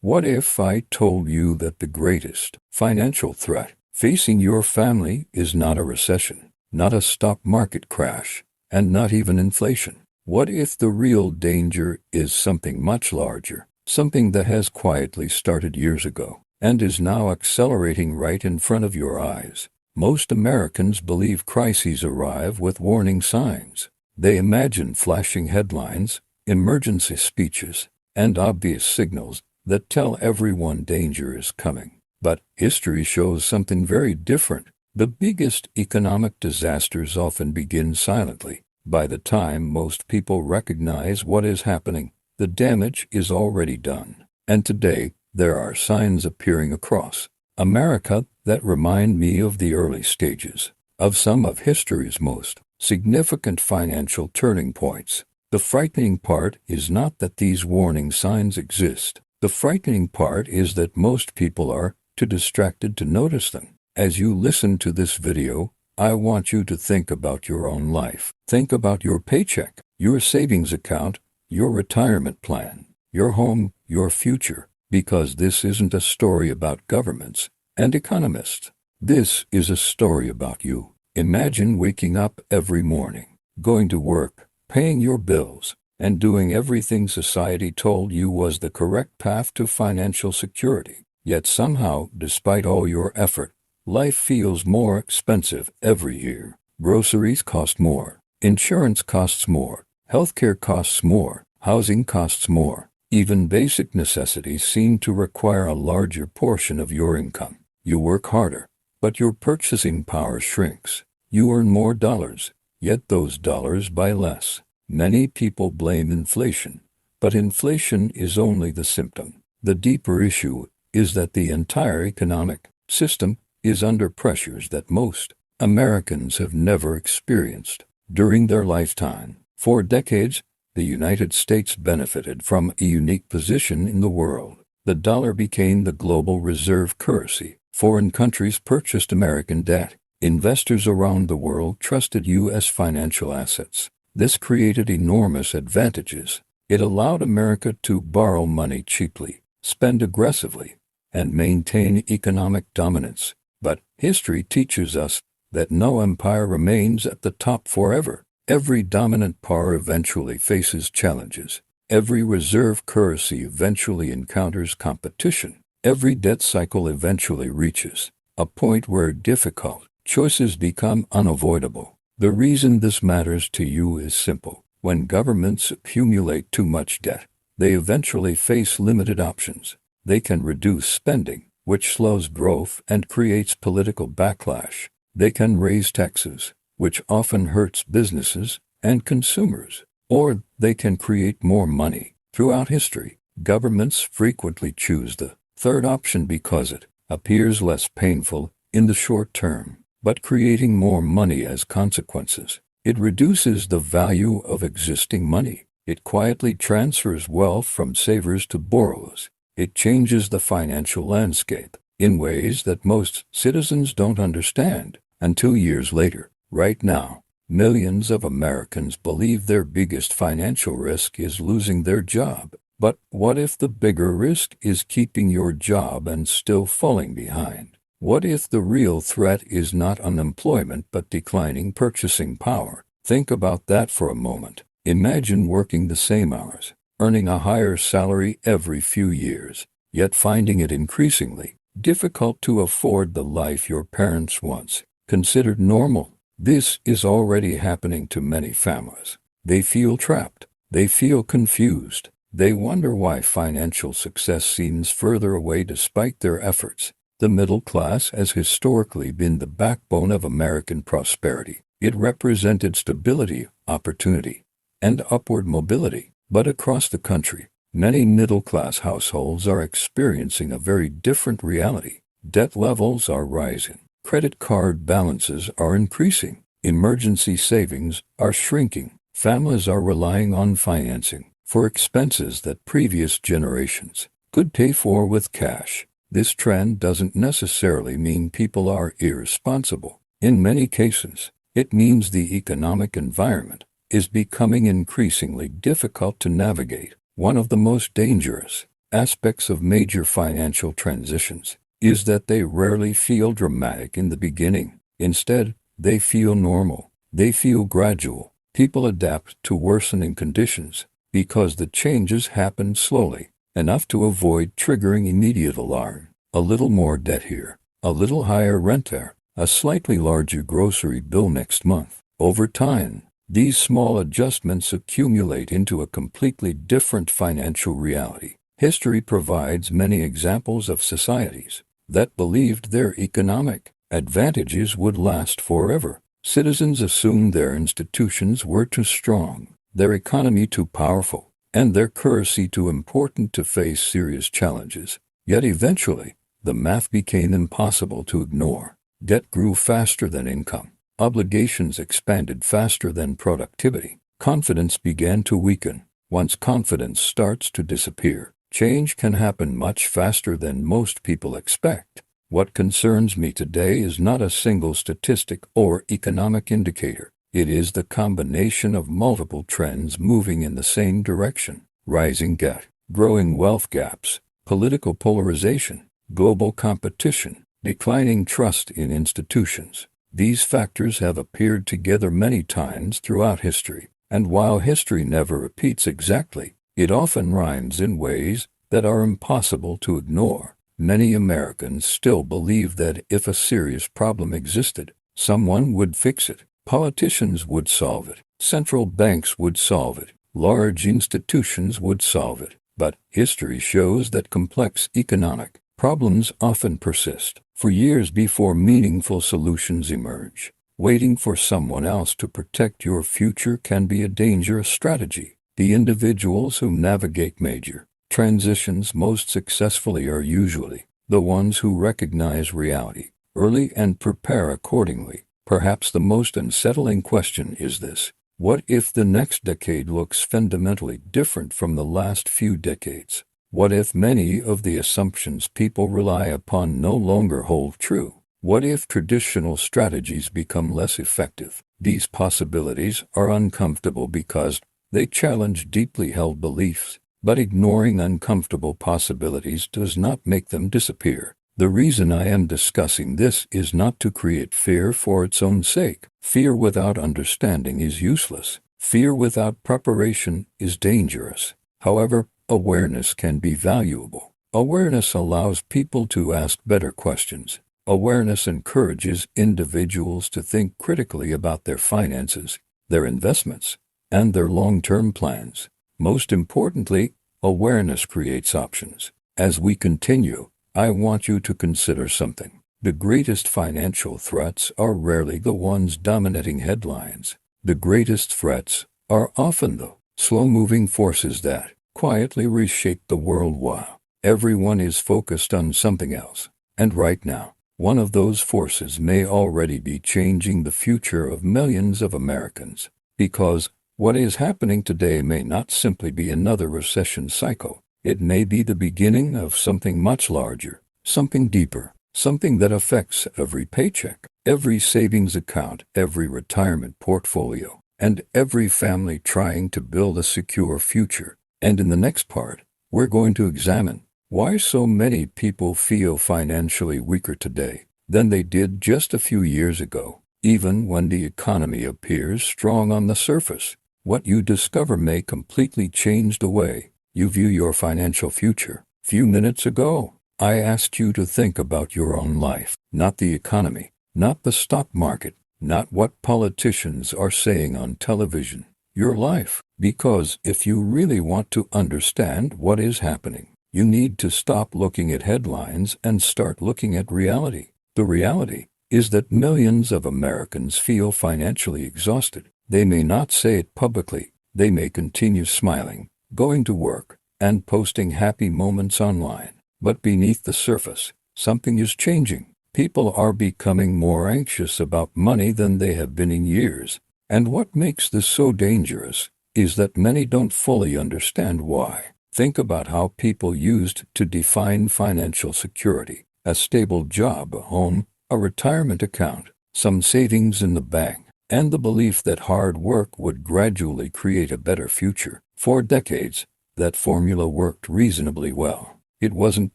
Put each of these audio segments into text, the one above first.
What if I told you that the greatest financial threat facing your family is not a recession, not a stock market crash, and not even inflation? What if the real danger is something much larger, something that has quietly started years ago and is now accelerating right in front of your eyes? Most Americans believe crises arrive with warning signs. They imagine flashing headlines, emergency speeches, and obvious signals that tell everyone danger is coming. But history shows something very different. The biggest economic disasters often begin silently. By the time most people recognize what is happening, the damage is already done. And today, there are signs appearing across America that remind me of the early stages of some of history's most significant financial turning points. The frightening part is not that these warning signs exist. The frightening part is that most people are too distracted to notice them. As you listen to this video, I want you to think about your own life. Think about your paycheck, your savings account, your retirement plan, your home, your future, because this isn't a story about governments and economists. This is a story about you. Imagine waking up every morning, going to work, paying your bills, and doing everything society told you was the correct path to financial security. Yet somehow, despite all your effort, life feels more expensive every year. Groceries cost more, insurance costs more, healthcare costs more, housing costs more. Even basic necessities seem to require a larger portion of your income. You work harder, but your purchasing power shrinks. You earn more dollars, yet those dollars buy less. Many people blame inflation, but inflation is only the symptom. The deeper issue is that the entire economic system is under pressures that most Americans have never experienced during their lifetime. For decades, the United States benefited from a unique position in the world. The dollar became the global reserve currency. Foreign countries purchased American debt. Investors around the world trusted U.S. financial assets. This created enormous advantages. It allowed America to borrow money cheaply, spend aggressively, and maintain economic dominance. But history teaches us that no empire remains at the top forever. Every dominant power eventually faces challenges. Every reserve currency eventually encounters competition. Every debt cycle eventually reaches a point where difficult choices become unavoidable. The reason this matters to you is simple. When governments accumulate too much debt, they eventually face limited options. They can reduce spending, which slows growth and creates political backlash. They can raise taxes, which often hurts businesses and consumers. Or they can create more money. Throughout history, governments frequently choose the third option because it appears less painful in the short term, but creating more money as consequences. It reduces the value of existing money. It quietly transfers wealth from savers to borrowers. It changes the financial landscape in ways that most citizens don't understand until years later. Right now, millions of Americans believe their biggest financial risk is losing their job. But what if the bigger risk is keeping your job and still falling behind? What if the real threat is not unemployment but declining purchasing power? Think about that for a moment. Imagine working the same hours, earning a higher salary every few years, yet finding it increasingly difficult to afford the life your parents once considered normal. This is already happening to many families. They feel trapped. They feel confused. They wonder why financial success seems further away despite their efforts. The middle class has historically been the backbone of American prosperity. It represented stability, opportunity, and upward mobility. But across the country, many middle-class households are experiencing a very different reality. Debt levels are rising. Credit card balances are increasing. Emergency savings are shrinking. Families are relying on financing for expenses that previous generations could pay for with cash. This trend doesn't necessarily mean people are irresponsible. In many cases, it means the economic environment is becoming increasingly difficult to navigate. One of the most dangerous aspects of major financial transitions is that they rarely feel dramatic in the beginning. Instead, they feel normal. They feel gradual. People adapt to worsening conditions because the changes happen slowly, enough to avoid triggering immediate alarm. A little more debt here, a little higher rent there, a slightly larger grocery bill next month. Over time, these small adjustments accumulate into a completely different financial reality. History provides many examples of societies that believed their economic advantages would last forever. Citizens assumed their institutions were too strong, their economy too powerful, and their currency too important to face serious challenges. Yet eventually, the math became impossible to ignore. Debt grew faster than income. Obligations expanded faster than productivity. Confidence began to weaken. Once confidence starts to disappear, change can happen much faster than most people expect. What concerns me today is not a single statistic or economic indicator. It is the combination of multiple trends moving in the same direction: rising debt, growing wealth gaps, political polarization, global competition, declining trust in institutions. These factors have appeared together many times throughout history, and while history never repeats exactly, it often rhymes in ways that are impossible to ignore. Many Americans still believe that if a serious problem existed, someone would fix it. Politicians would solve it. Central banks would solve it. Large institutions would solve it. But history shows that complex economic problems often persist for years before meaningful solutions emerge. Waiting for someone else to protect your future can be a dangerous strategy. The individuals who navigate major transitions most successfully are usually the ones who recognize reality early and prepare accordingly. Perhaps the most unsettling question is this: what if the next decade looks fundamentally different from the last few decades? What if many of the assumptions people rely upon no longer hold true? What if traditional strategies become less effective? These possibilities are uncomfortable because they challenge deeply held beliefs, but ignoring uncomfortable possibilities does not make them disappear. The reason I am discussing this is not to create fear for its own sake. Fear without understanding is useless. Fear without preparation is dangerous. However, awareness can be valuable. Awareness allows people to ask better questions. Awareness encourages individuals to think critically about their finances, their investments, and their long-term plans. Most importantly, awareness creates options. As we continue, I want you to consider something. The greatest financial threats are rarely the ones dominating headlines. The greatest threats are often the slow-moving forces that quietly reshape the world while everyone is focused on something else. And right now, one of those forces may already be changing the future of millions of Americans. Because what is happening today may not simply be another recession cycle. It may be the beginning of something much larger, something deeper, something that affects every paycheck, every savings account, every retirement portfolio, and every family trying to build a secure future. And in the next part, we're going to examine why so many people feel financially weaker today than they did just a few years ago. Even when the economy appears strong on the surface, what you discover may completely change the way you view your financial future. Few minutes ago, I asked you to think about your own life, not the economy, not the stock market, not what politicians are saying on television. Your life. Because if you really want to understand what is happening, you need to stop looking at headlines and start looking at reality. The reality is that millions of Americans feel financially exhausted. They may not say it publicly. They may continue smiling, going to work, and posting happy moments online. But beneath the surface, something is changing. People are becoming more anxious about money than they have been in years. And what makes this so dangerous is that many don't fully understand why. Think about how people used to define financial security: a stable job, a home, a retirement account, some savings in the bank, and the belief that hard work would gradually create a better future. For decades, That formula worked reasonably well. It wasn't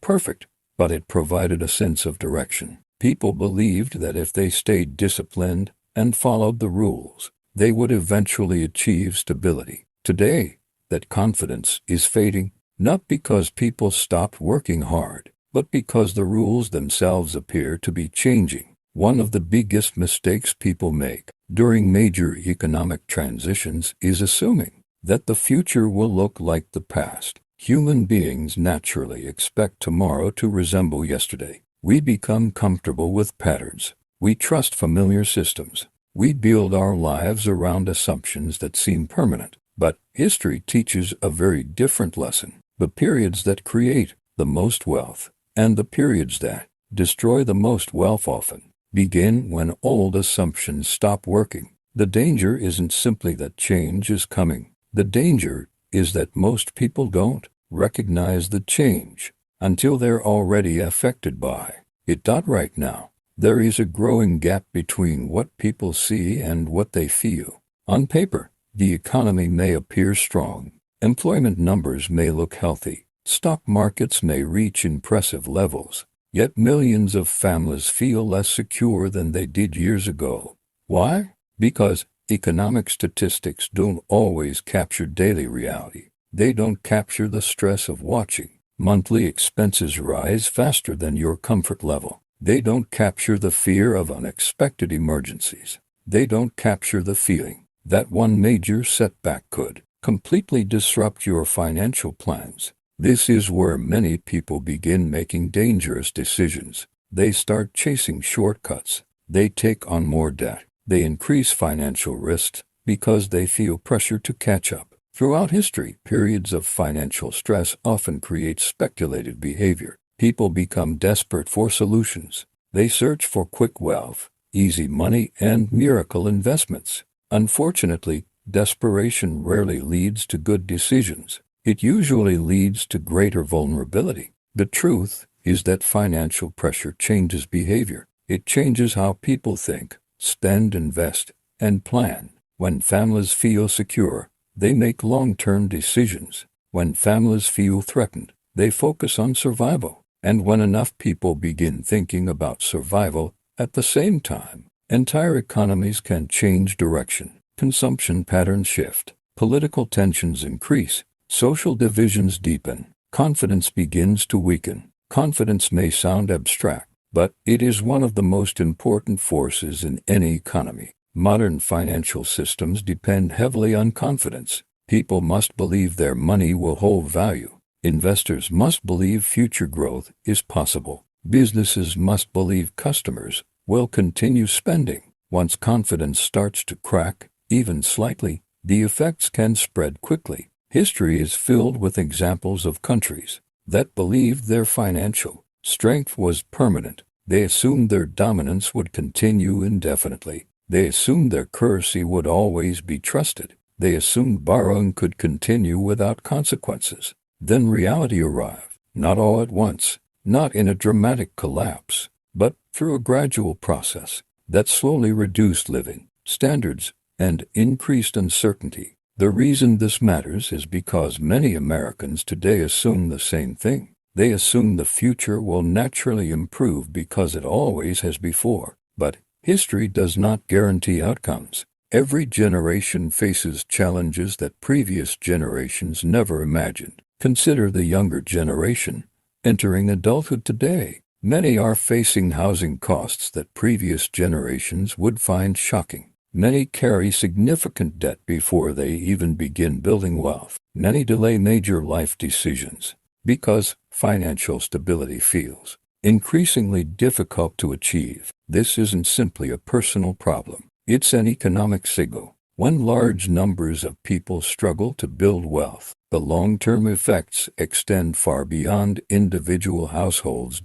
perfect, but it provided a sense of direction. People believed that if they stayed disciplined and followed the rules, they would eventually achieve stability. Today, that confidence is fading, not because people stopped working hard, but because the rules themselves appear to be changing. One of the biggest mistakes people make during major economic transitions is assuming that the future will look like the past. Human beings naturally expect tomorrow to resemble yesterday. We become comfortable with patterns. We trust familiar systems. We build our lives around assumptions that seem permanent. But history teaches a very different lesson. The periods that create the most wealth and the periods that destroy the most wealth often begin when old assumptions stop working. The danger isn't simply that change is coming. The danger is that most people don't recognize the change until they're already affected by it. Right now, there is a growing gap between what people see and what they feel. On paper, the economy may appear strong. Employment numbers may look healthy. Stock markets may reach impressive levels. Yet millions of families feel less secure than they did years ago. Why? Because economic statistics don't always capture daily reality. They don't capture the stress of watching monthly expenses rise faster than your comfort level. They don't capture the fear of unexpected emergencies. They don't capture the feeling that one major setback could completely disrupt your financial plans. This is where many people begin making dangerous decisions. They start chasing shortcuts. They take on more debt. They increase financial risks because they feel pressure to catch up. Throughout history, periods of financial stress often create speculative behavior. People become desperate for solutions. They search for quick wealth, easy money, and miracle investments. Unfortunately, desperation rarely leads to good decisions. It usually leads to greater vulnerability. The truth is that financial pressure changes behavior. It changes how people think, spend, invest, and plan. When families feel secure, they make long-term decisions. When families feel threatened, they focus on survival. And when enough people begin thinking about survival at the same time, entire economies can change direction. Consumption patterns shift. Political tensions increase. Social divisions deepen. Confidence begins to weaken. Confidence may sound abstract, but it is one of the most important forces in any economy. Modern financial systems depend heavily on confidence. People must believe their money will hold value. Investors must believe future growth is possible. Businesses must believe customers will continue spending. Once confidence starts to crack, even slightly, the effects can spread quickly. History is filled with examples of countries that believed their financial strength was permanent. They assumed their dominance would continue indefinitely. They assumed their currency would always be trusted. They assumed borrowing could continue without consequences. Then reality arrived, not all at once, not in a dramatic collapse, but through a gradual process that slowly reduced living standards and increased uncertainty. The reason this matters is because many Americans today assume the same thing. They assume the future will naturally improve because it always has before. But history does not guarantee outcomes. Every generation faces challenges that previous generations never imagined. Consider the younger generation entering adulthood today. Many are facing housing costs that previous generations would find shocking. Many carry significant debt before they even begin building wealth. Many delay major life decisions because financial stability feels increasingly difficult to achieve. This isn't simply a personal problem. It's an economic signal. When large numbers of people struggle to build wealth, the long-term effects extend far beyond individual households.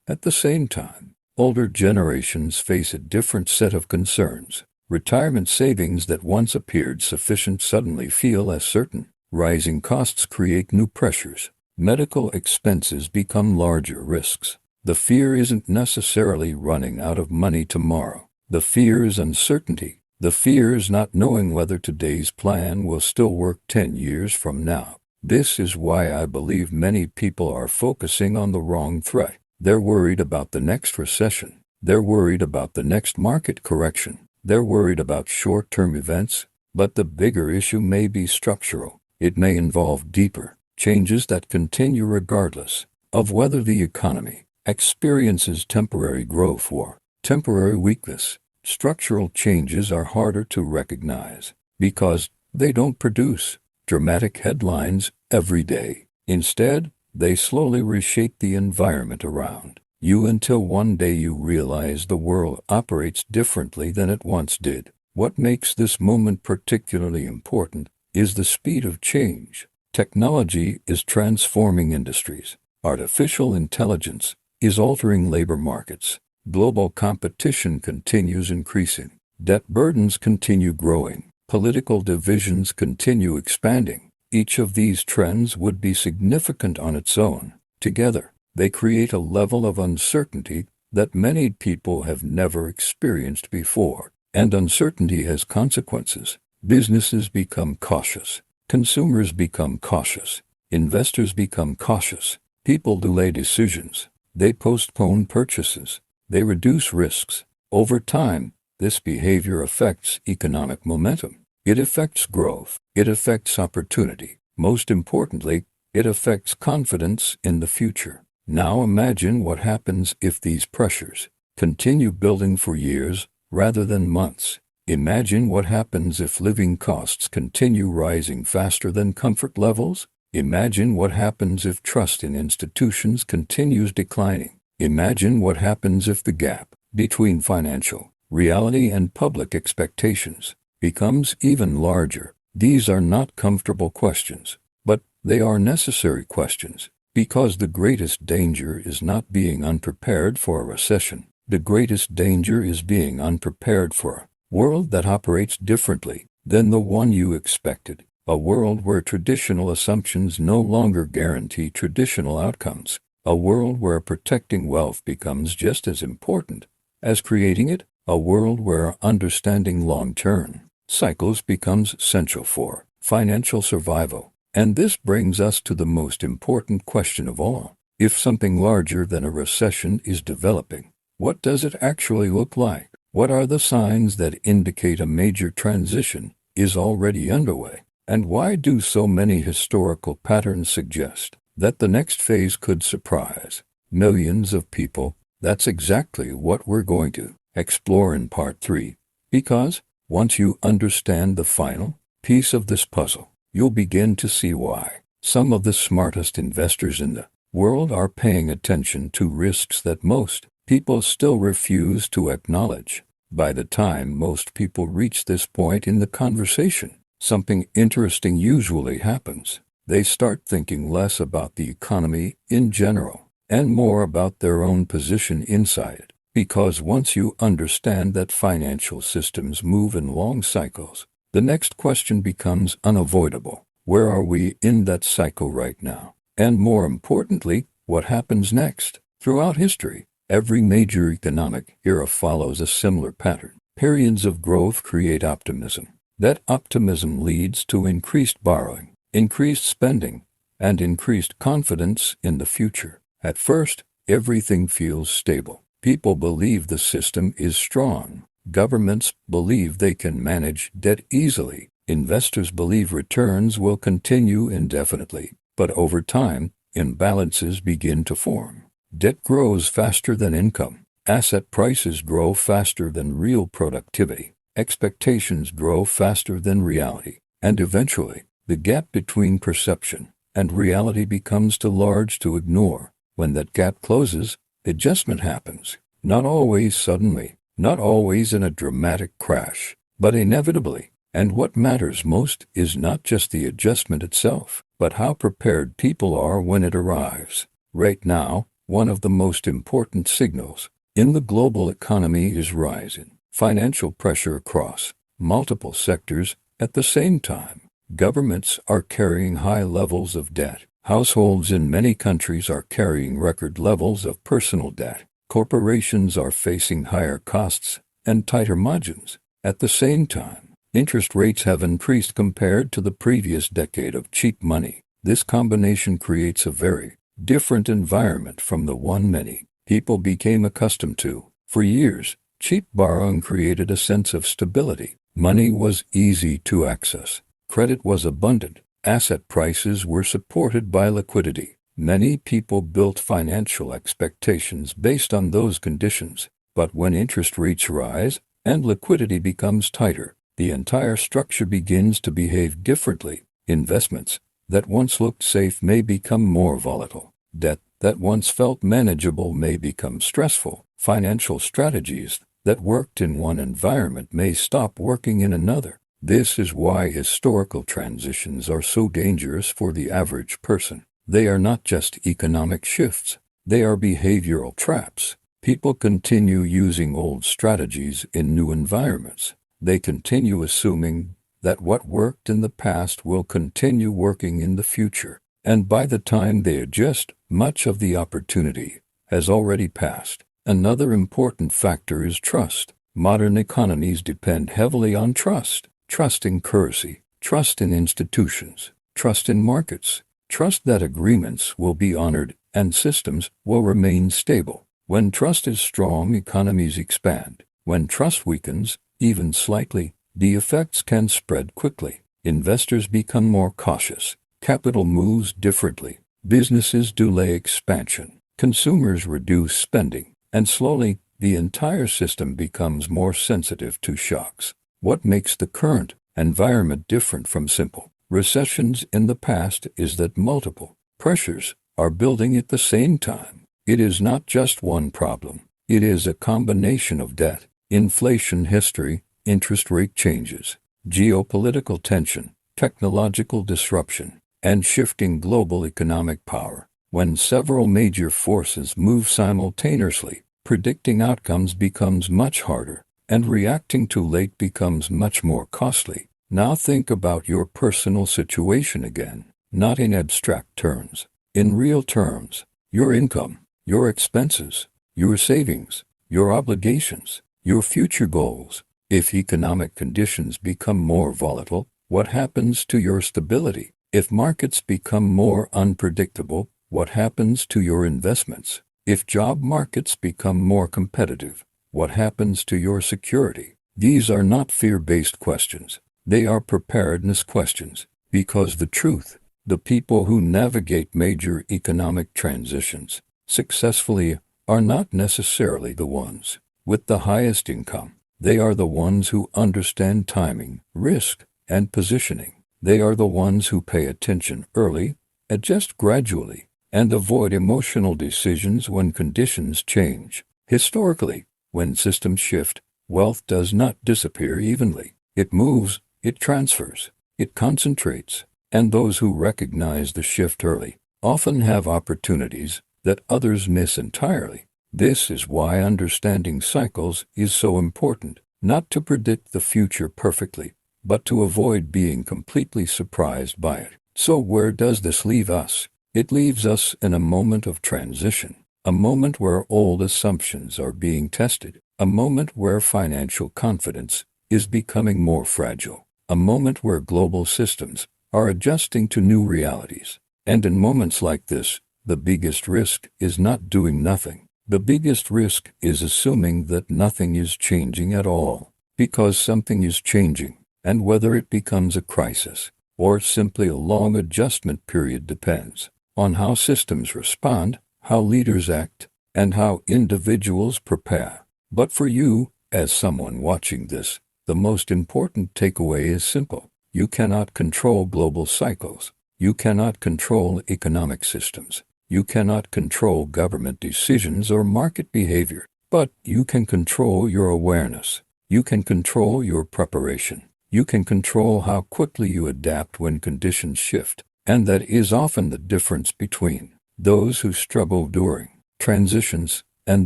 At the same time, older generations face a different set of concerns. Retirement savings that once appeared sufficient suddenly feel less certain. Rising costs create new pressures. Medical expenses become larger risks. The fear isn't necessarily running out of money tomorrow. The fear is uncertainty. The fear is not knowing whether today's plan will still work 10 years from now. This is why I believe many people are focusing on the wrong threat. They're worried about the next recession. They're worried about the next market correction. They're worried about short-term events, but the bigger issue may be structural. It may involve deeper changes that continue regardless of whether the economy experiences temporary growth or temporary weakness. Structural changes are harder to recognize because they don't produce dramatic headlines every day. Instead, they slowly reshape the environment around you until one day you realize the world operates differently than it once did. What makes this moment particularly important is the speed of change. Technology is transforming industries. Artificial intelligence is altering labor markets. Global competition continues increasing. Debt burdens continue growing. Political divisions continue expanding. Each of these trends would be significant on its own. Together, they create a level of uncertainty that many people have never experienced before. And uncertainty has consequences. Businesses become cautious. Consumers become cautious. Investors become cautious. People delay decisions. They postpone purchases. They reduce risks. Over time, this behavior affects economic momentum. It affects growth. It affects opportunity. Most importantly, it affects confidence in the future. Now imagine what happens if these pressures continue building for years rather than months. Imagine what happens if living costs continue rising faster than comfort levels. Imagine what happens if trust in institutions continues declining. Imagine what happens if the gap between financial reality and public expectations becomes even larger. These are not comfortable questions, but they are necessary questions, because the greatest danger is not being unprepared for a recession. The greatest danger is being unprepared for a world that operates differently than the one you expected, a world where traditional assumptions no longer guarantee traditional outcomes, a world where protecting wealth becomes just as important as creating it, a world where understanding long-term cycles becomes essential for financial survival. And this brings us to the most important question of all. If something larger than a recession is developing, what does it actually look like? What are the signs that indicate a major transition is already underway? And why do so many historical patterns suggest that the next phase could surprise millions of people? That's exactly what we're going to explore in part 3. Because once you understand the final piece of this puzzle, you'll begin to see why some of the smartest investors in the world are paying attention to risks that most people still refuse to acknowledge. By the time most people reach this point in the conversation, something interesting usually happens. They start thinking less about the economy in general and more about their own position inside it. Because once you understand that financial systems move in long cycles, the next question becomes unavoidable. Where are we in that cycle right now? And more importantly, what happens next? Throughout history, every major economic era follows a similar pattern. Periods of growth create optimism. That optimism leads to increased borrowing, increased spending, and increased confidence in the future. At first, everything feels stable. People believe the system is strong. Governments believe they can manage debt easily. Investors believe returns will continue indefinitely. But over time, imbalances begin to form. Debt grows faster than income. Asset prices grow faster than real productivity. Expectations grow faster than reality. And eventually, the gap between perception and reality becomes too large to ignore. When that gap closes, adjustment happens. Not always suddenly, not always in a dramatic crash, but inevitably. And what matters most is not just the adjustment itself, but how prepared people are when it arrives. Right now, one of the most important signals in the global economy is rising financial pressure across multiple sectors at the same time. Governments are carrying high levels of debt. Households in many countries are carrying record levels of personal debt. Corporations are facing higher costs and tighter margins. At the same time, interest rates have increased compared to the previous decade of cheap money. This combination creates a very different environment from the one many people became accustomed to. For years, cheap borrowing created a sense of stability. Money was easy to access. Credit was abundant. Asset prices were supported by liquidity. Many people built financial expectations based on those conditions. But when interest rates rise and liquidity becomes tighter, the entire structure begins to behave differently. Investments that once looked safe may become more volatile. Debt that once felt manageable may become stressful. Financial strategies that worked in one environment may stop working in another. This is why historical transitions are so dangerous for the average person. They are not just economic shifts. They are behavioral traps. People continue using old strategies in new environments. They continue assuming that what worked in the past will continue working in the future. And by the time they adjust, much of the opportunity has already passed. Another important factor is trust. Modern economies depend heavily on trust. Trust in currency, trust in institutions, trust in markets, trust that agreements will be honored and systems will remain stable. When trust is strong, economies expand. When trust weakens, even slightly, the effects can spread quickly. Investors become more cautious. Capital moves differently. Businesses delay expansion. Consumers reduce spending. And slowly, the entire system becomes more sensitive to shocks. What makes the current environment different from simple recessions in the past is that multiple pressures are building at the same time. It is not just one problem. It is a combination of debt, inflation history, interest rate changes, geopolitical tension, technological disruption, and shifting global economic power. When several major forces move simultaneously, predicting outcomes becomes much harder, and reacting too late becomes much more costly. Now think about your personal situation again, not in abstract terms, in real terms. Your income, your expenses, your savings, your obligations, your future goals. If economic conditions become more volatile, what happens to your stability? If markets become more unpredictable, what happens to your investments? If job markets become more competitive, what happens to your security? These are not fear-based questions. They are preparedness questions. Because the truth, the people who navigate major economic transitions successfully are not necessarily the ones with the highest income. They are the ones who understand timing, risk, and positioning. They are the ones who pay attention early, adjust gradually, and avoid emotional decisions when conditions change. Historically, when systems shift, wealth does not disappear evenly. It moves, it transfers, it concentrates, and those who recognize the shift early often have opportunities that others miss entirely. This is why understanding cycles is so important, not to predict the future perfectly, but to avoid being completely surprised by it. So where does this leave us? It leaves us in a moment of transition, a moment where old assumptions are being tested, a moment where financial confidence is becoming more fragile, a moment where global systems are adjusting to new realities. And in moments like this, the biggest risk is not doing nothing. The biggest risk is assuming that nothing is changing at all, because something is changing, and whether it becomes a crisis or simply a long adjustment period depends on how systems respond, how leaders act, and how individuals prepare. But for you, as someone watching this, the most important takeaway is simple. You cannot control global cycles. You cannot control economic systems. You cannot control government decisions or market behavior. But you can control your awareness. You can control your preparation. You can control how quickly you adapt when conditions shift. And that is often the difference between those who struggle during transitions and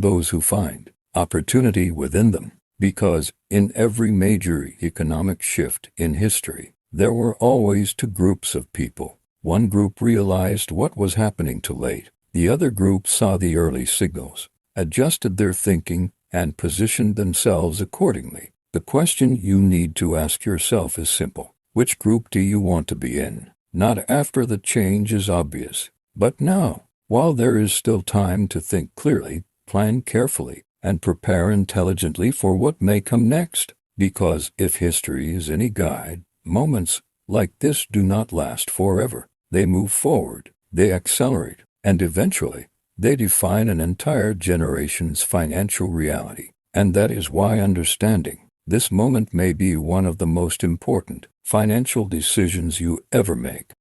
those who find opportunity within them. Because in every major economic shift in history, there were always two groups of people. One group realized what was happening too late. The other group saw the early signals, adjusted their thinking, and positioned themselves accordingly. The question you need to ask yourself is simple. Which group do you want to be in? not after the change is obvious, but now, while there is still time to think clearly, plan carefully, and prepare intelligently for what may come next. Because if history is any guide, moments like this do not last forever. They move forward, they accelerate, and eventually, they define an entire generation's financial reality. And that is why understanding this moment may be one of the most important financial decisions you ever make.